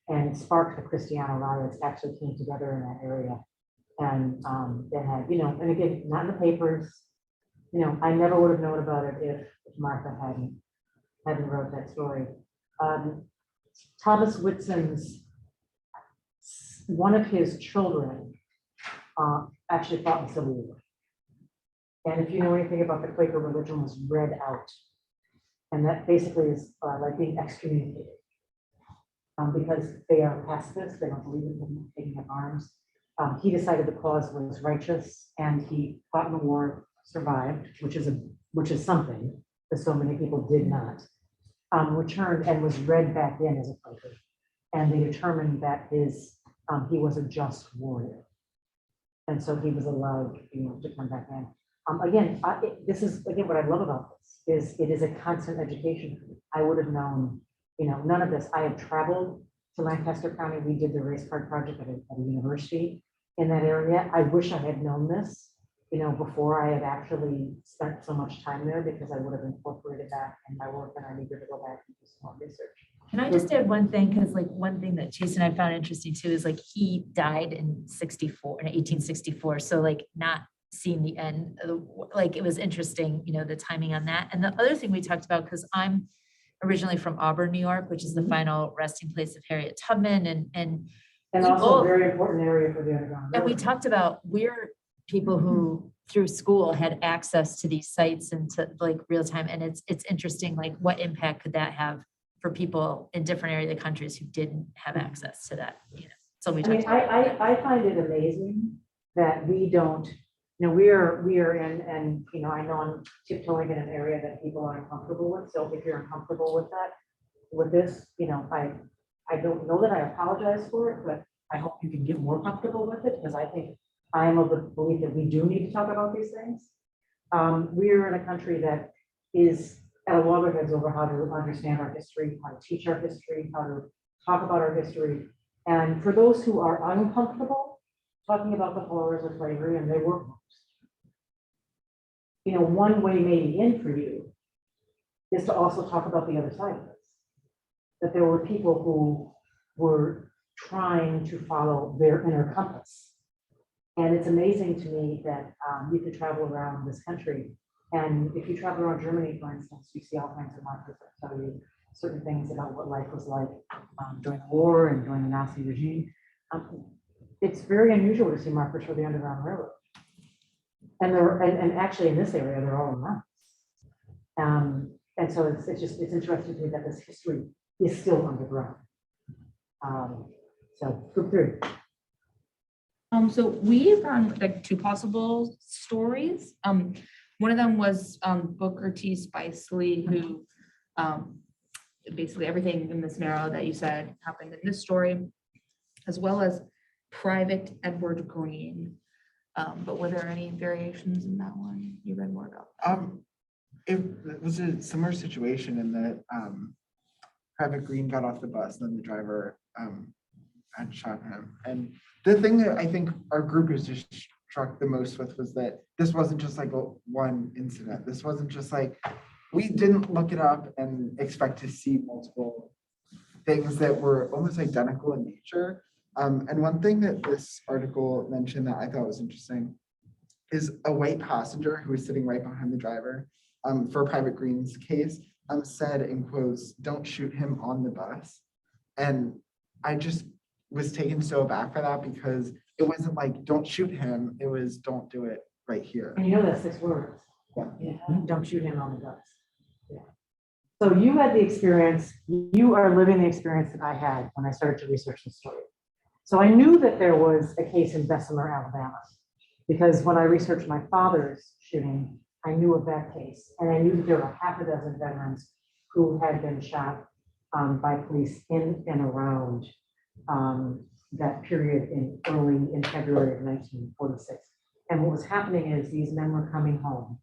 and sparked the Christiana riots actually came together in that area. And they had, and again, not in the papers, I never would have known about it if Martha hadn't wrote that story. Thomas Whitson's, one of his children actually fought in the Civil War. And if you know anything about the Quaker religion, was read out. And that basically is like being excommunicated because they are pacifists, they don't believe in taking up arms. He decided the cause was righteous and he fought in the war, survived, which is something that so many people did not. Returned and was read back in as a Quaker. And they determined that he was a just warrior. And so he was allowed to come back in. Again, this is again what I love about this is it is a constant education. I would have known, none of this. I have traveled to Lancaster County. We did the race card project at a university in that area. I wish I had known this, before I had actually spent so much time there because I would have incorporated that in my work and I needed to go back and do some more research. Can I just add one thing? Because like one thing that Jason I found interesting too is like he died in 1864. So like not seeing the end of like it was interesting, you know, the timing on that. And the other thing we talked about, because I'm originally from Auburn, New York, which is the final resting place of Harriet Tubman and also a very important area for the Underground and we Railroad. talked about we're people who through school had access to these sites and to like real time. And it's interesting, like what impact could that have for people in different areas of the countries who didn't have access to that, you know? So we I mean, talked about. I find it amazing that we don't, you know, we are in, and, you know, I know I'm tiptoeing in an area that people are uncomfortable with. So if you're uncomfortable with that, with this, you know, I don't know that I apologize for it, but I hope you can get more comfortable with it, because I think I am of the belief that we do need to talk about these things. We're in a country that is at a loggerheads over how to understand our history, how to teach our history, how to talk about our history. And for those who are uncomfortable talking about the horrors of slavery, and they were, you know, one way maybe in for you is to also talk about the other side of this. That there were people who were trying to follow their inner compass. And it's amazing to me that you could travel around this country. And if you travel around Germany, for instance, you see all kinds of markers that tell you certain things about what life was like during the war and during the Nazi regime. It's very unusual to see markers for the Underground Railroad. And and actually in this area, they're all around. And so it's interesting to me that this history is still underground. So group three. So we found like two possible stories. One of them was Booker T. Spicely, who basically everything in the scenario that you said happened in this story, as well as Private Edward Green. But were there any variations in that one? You read more about? It was a similar situation in that Private Green got off the bus, and then the driver had shot him. And the thing that I think our group was just struck the most with was that this wasn't just like one incident. This wasn't just like, we didn't look it up and expect to see multiple things that were almost identical in nature. And one thing that this article mentioned that I thought was interesting is a white passenger who was sitting right behind the driver for Private Green's case said in quotes, "Don't shoot him on the bus." And I just was taken so aback by that, because it wasn't like, don't shoot him, it was, don't do it right here. And you know that's 6 words. Yeah. Don't shoot him on the bus. Yeah. So you had the experience, you are living the experience that I had when I started to research the story. So I knew that there was a case in Bessemer, Alabama, because when I researched my father's shooting, I knew of that case. And I knew that there were half a dozen veterans who had been shot by police in and around that period in February of 1946. And what was happening is these men were coming home.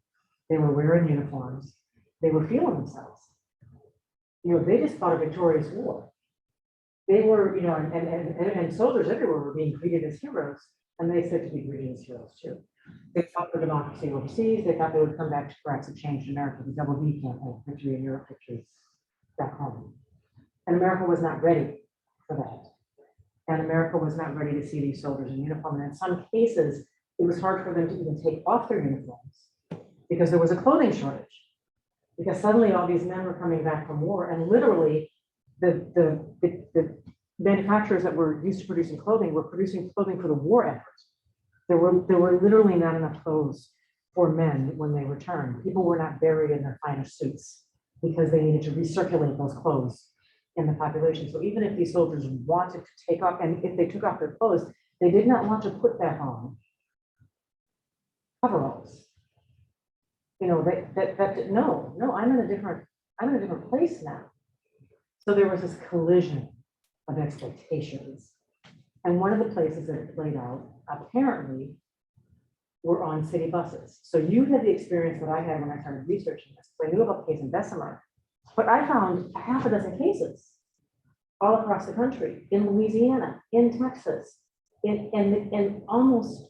They were wearing uniforms. They were feeling themselves. You know, they just fought a victorious war. They were, you know, and soldiers everywhere were being treated as heroes, and they said to be treated as heroes too. They fought for democracy overseas. They thought they would come back to perhaps have changed America, the double V campaign, victory in Europe, victory back home. And America was not ready for that. And America was not ready to see these soldiers in uniform. And in some cases, it was hard for them to even take off their uniforms because there was a clothing shortage. Because suddenly all these men were coming back from war, and literally the manufacturers that were used to producing clothing were producing clothing for the war effort. There were literally not enough clothes for men when they returned. People were not buried in their finest suits because they needed to recirculate those clothes in the population. So even if these soldiers wanted to take off, and if they took off their clothes, they did not want to put that on coveralls. You know, no, I'm in a different place now. So there was this collision of expectations. And one of the places that it played out, apparently, were on city buses. So you had the experience that I had when I started researching this. I knew about the case in Bessemer, but I found a half a dozen cases all across the country, in Louisiana, in Texas, in almost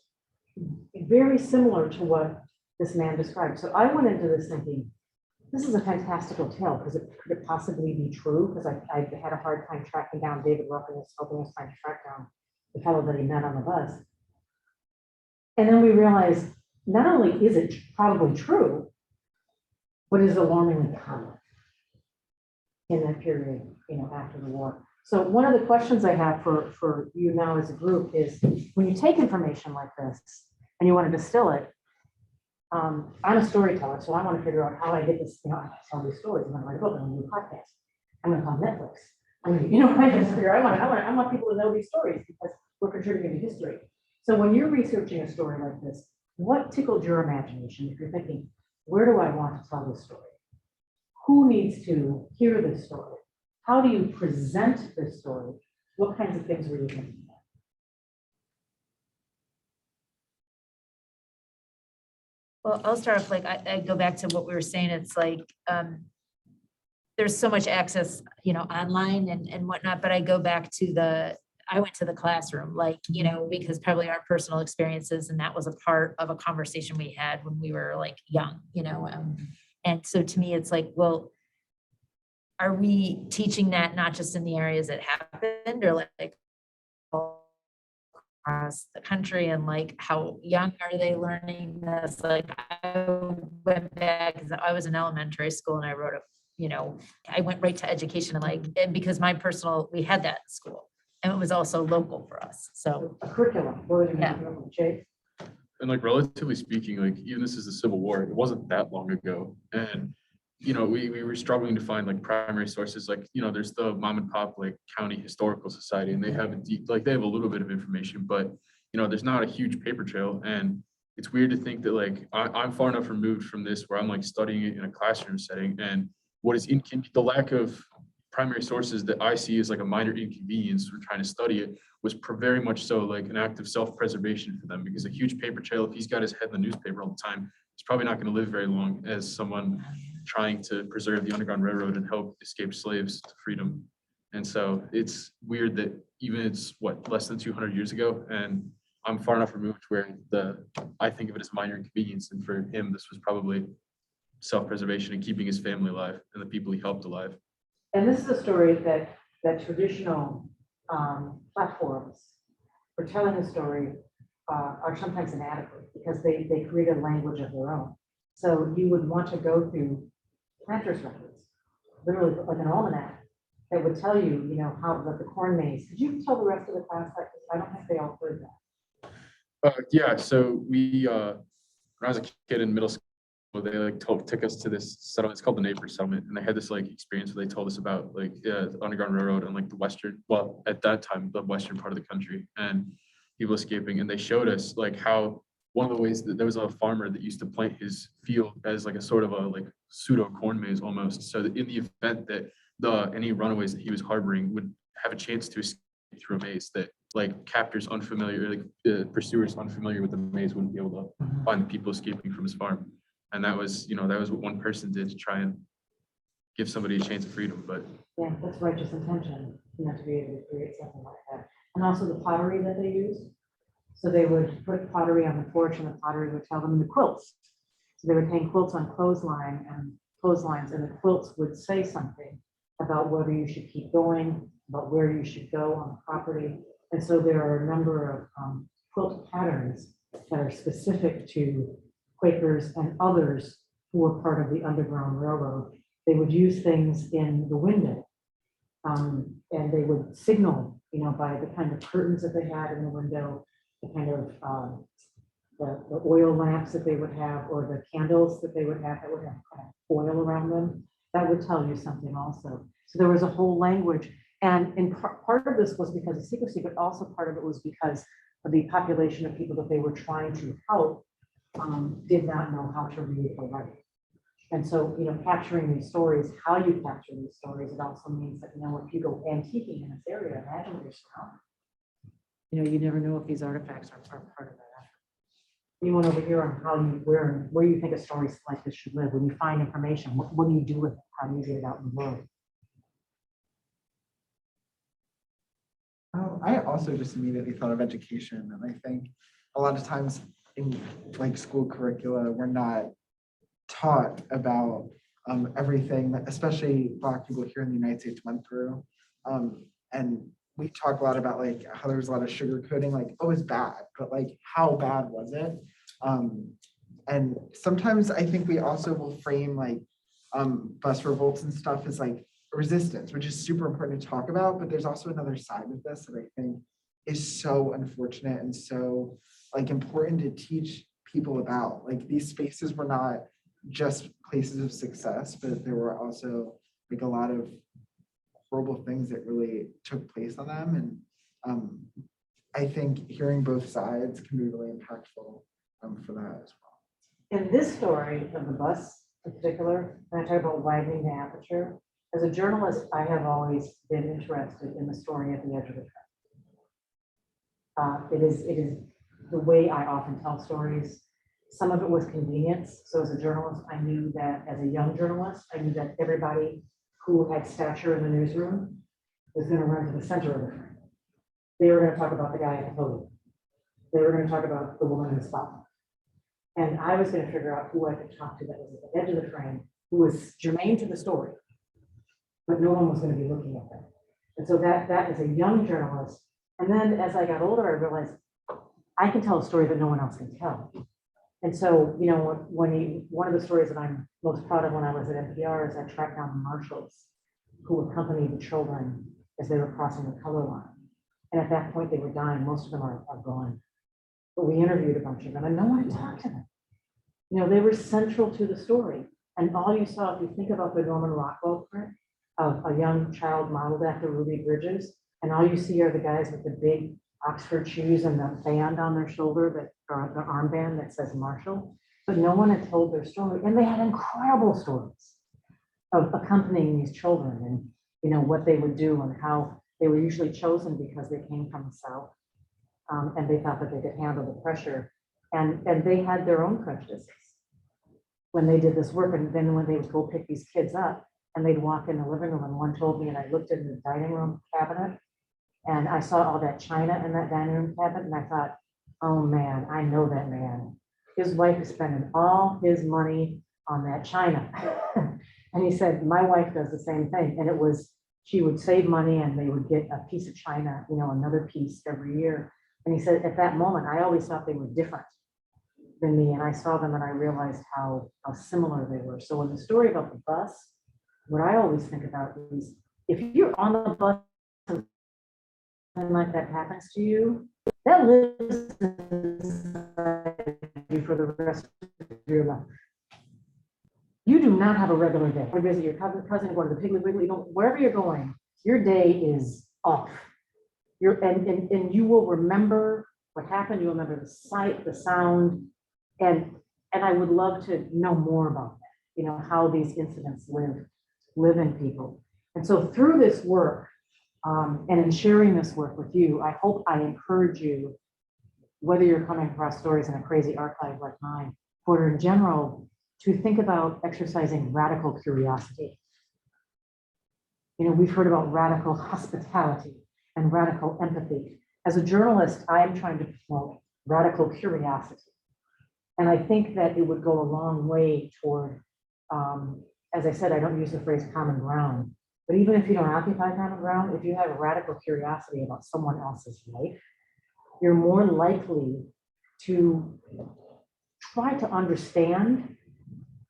very similar to what this man described. So I went into this thinking, this is a fantastical tale, because could it possibly be true? Because I had a hard time tracking down David Ruffin, helping us trying to track down the fellow that he met on the bus. And then we realized not only is it probably true, but is alarmingly common in that period, after the war. So one of the questions I have for you now as a group is, when you take information like this and you want to distill it, I'm a storyteller, so I want to figure out how I get this, I tell these stories. I'm going to write a book, I'm going to do a podcast, I'm going to call Netflix. I just figure I want people to know these stories because we're contributing to history. So when you're researching a story like this, what tickled your imagination? If you're thinking, where do I want to tell this story? Who needs to hear this story? How do you present this story? What kinds of things were you thinking about? Well, I'll start off, like, I go back to what we were saying. It's like, there's so much access, online and whatnot, but I go back to I went to the classroom, like, because probably our personal experiences, and that was a part of a conversation we had when we were like young, and so to me, it's like, well, are we teaching that not just in the areas that happened, or like across the country, and like how young are they learning this? Like, I went back, because I was in elementary school and I wrote I went right to education, and because we had that in school, and it was also local for us. So A curriculum. Yeah. Jake? And like, relatively speaking, like, even this is the Civil War, it wasn't that long ago. And, we were struggling to find like primary sources. Like, there's the mom and pop, like, county historical society, and they have they have a little bit of information, but, there's not a huge paper trail. And it's weird to think that, like, I'm far enough removed from this where I'm like studying it in a classroom setting. And what is the lack of primary sources that I see as like a minor inconvenience for trying to study it was very much so like an act of self-preservation for them, because a huge paper trail, if he's got his head in the newspaper all the time, he's probably not going to live very long as someone trying to preserve the Underground Railroad and help escape slaves to freedom. And so it's weird that even it's less than 200 years ago, and I'm far enough removed where I think of it as minor inconvenience, and for him this was probably self-preservation and keeping his family alive and the people he helped alive. And this is a story that traditional platforms for telling a story are sometimes inadequate, because they create a language of their own. So you would want to go through planters records, literally like an almanac, that would tell you, how the corn maze. Did you tell the rest of the class that? I don't think they all heard that. Yeah, so we, when I was a kid in middle school, they like took us to this settlement. It's called the Neighbor Settlement, and they had this like experience where they told us about like the Underground Railroad and like the western, well, at that time, the western part of the country, and people escaping. And they showed us like how one of the ways that there was a farmer that used to plant his field as like a sort of a like pseudo corn maze almost, so that in the event that any runaways that he was harboring would have a chance to escape through a maze, that like captors unfamiliar, like pursuers unfamiliar with the maze wouldn't be able to find the people escaping from his farm. And that was what one person did to try and give somebody a chance of freedom. But Yeah, that's righteous intention, to be able to create something like that. And also the pottery that they used. So they would put pottery on the porch, and the pottery would tell them the quilts. So they would hang quilts on clotheslines, and the quilts would say something about whether you should keep going, about where you should go on the property. And so there are a number of quilt patterns that are specific to Quakers and others who were part of the Underground Railroad. They would use things in the window, and they would signal, by the kind of curtains that they had in the window, the kind of the oil lamps that they would have, or the candles that they would have that would have kind of oil around them. That would tell you something also. So there was a whole language, and in part of this was because of secrecy, but also part of it was because of the population of people that they were trying to help did not know how to read or write. And so, capturing these stories, how you capture these stories, it also means that, if you go antiquing in this area, imagine what you're surrounded. You never know if these artifacts are part of that effort. You went over here on where you think a story like this should live. When you find information, what do you do with it? How do you get it out in the world? I also just immediately thought of education, and I think a lot of times in like school curricula, we're not taught about everything that especially Black people here in the United States went through. And we talk a lot about like how there's a lot of sugar coating, like, oh, it's bad, but like, how bad was it? And sometimes I think we also will frame like bus revolts and stuff as like resistance, which is super important to talk about, but there's also another side of this that I think is so unfortunate and so like important to teach people about. Like these spaces were not just places of success, but there were also like a lot of horrible things that really took place on them. And I think hearing both sides can be really impactful for that as well. In this story of the bus in particular, when I talk about widening the aperture, as a journalist, I have always been interested in the story at the edge of the track. It is the way I often tell stories. Some of it was convenience. So as a journalist, I knew that as a young journalist, I knew that everybody who had stature in the newsroom was going to run to the center of the frame. They were going to talk about the guy at the podium. They were going to talk about the woman in the spotlight. And I was going to figure out who I could talk to that was at the edge of the frame, who was germane to the story, but no one was going to be looking at them. And so that is a young journalist. And then as I got older, I realized I can tell a story that no one else can tell. And so, you know, one of the stories that I'm most proud of when I was at NPR is I tracked down the marshals who accompanied the children as they were crossing the color line. And at that point, they were dying. Most of them are gone. But we interviewed a bunch of them and no one had talked to them. You know, they were central to the story. And all you saw, if you think about the Norman Rockwell print of a young child modeled after Ruby Bridges, and all you see are the guys with the big Oxford shoes and the band on their shoulder, that or the armband that says Marshall, but no one had told their story. And they had incredible stories of accompanying these children and, you know, what they would do and how they were usually chosen because they came from the South. And they thought that they could handle the pressure. And they had their own prejudices when they did this work. And then when they would go pick these kids up and they'd walk in the living room, and one told me, and I looked in the dining room cabinet and I saw all that china in that dining room cabinet. And I thought, oh man, I know that man. His wife is spending all his money on that china. And he said, my wife does the same thing. And it was, she would save money and they would get a piece of china, you know, another piece every year. And he said, at that moment, I always thought they were different than me. And I saw them and I realized how similar they were. So in the story about the bus, what I always think about is if you're on the bus and something like that happens to you, that lives inside you for the rest of your life. You do not have a regular day. You visit your cousin, go to the Piggly Wiggly, wherever you're going, your day is off. And you will remember what happened. You remember the sight, the sound, and I would love to know more about that. You know, how these incidents live in people. And so through this work, and in sharing this work with you, I hope I encourage you, whether you're coming across stories in a crazy archive like mine, or in general, to think about exercising radical curiosity. You know, we've heard about radical hospitality and radical empathy. As a journalist, I am trying to promote radical curiosity. And I think that it would go a long way toward, as I said, I don't use the phrase common ground, but even if you don't occupy common ground, if you have a radical curiosity about someone else's life, you're more likely to try to understand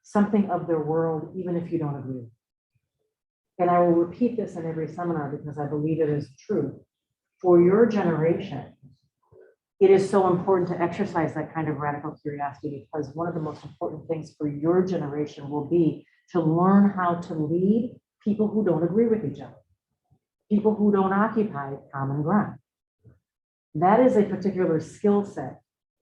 something of their world, even if you don't agree. And I will repeat this in every seminar because I believe it is true. For your generation, it is so important to exercise that kind of radical curiosity, because one of the most important things for your generation will be to learn how to lead people who don't agree with each other, people who don't occupy common ground. That is a particular skill set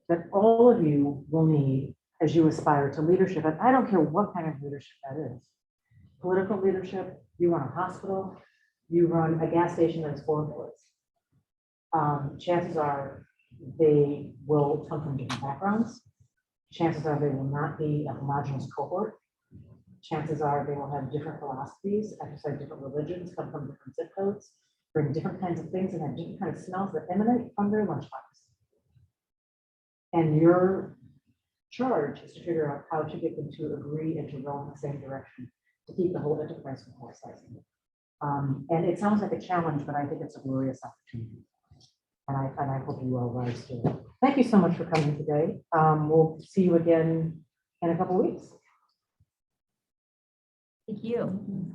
that all of you will need as you aspire to leadership. And I don't care what kind of leadership that is. Political leadership, you run a hospital, you run a gas station that's full of employees. Chances are they will come from different backgrounds. Chances are they will not be a homogeneous cohort. Chances are they will have different philosophies, exercise different religions, come from different zip codes, bring different kinds of things, and have different kinds of smells that emanate from their lunchbox. And your charge is to figure out how to get them to agree and to row in the same direction. to keep the whole enterprise from politicizing. And it sounds like a challenge, but I think it's a glorious opportunity. And I hope you all rise to it. Thank you so much for coming today. We'll see you again in a couple of weeks. Thank you.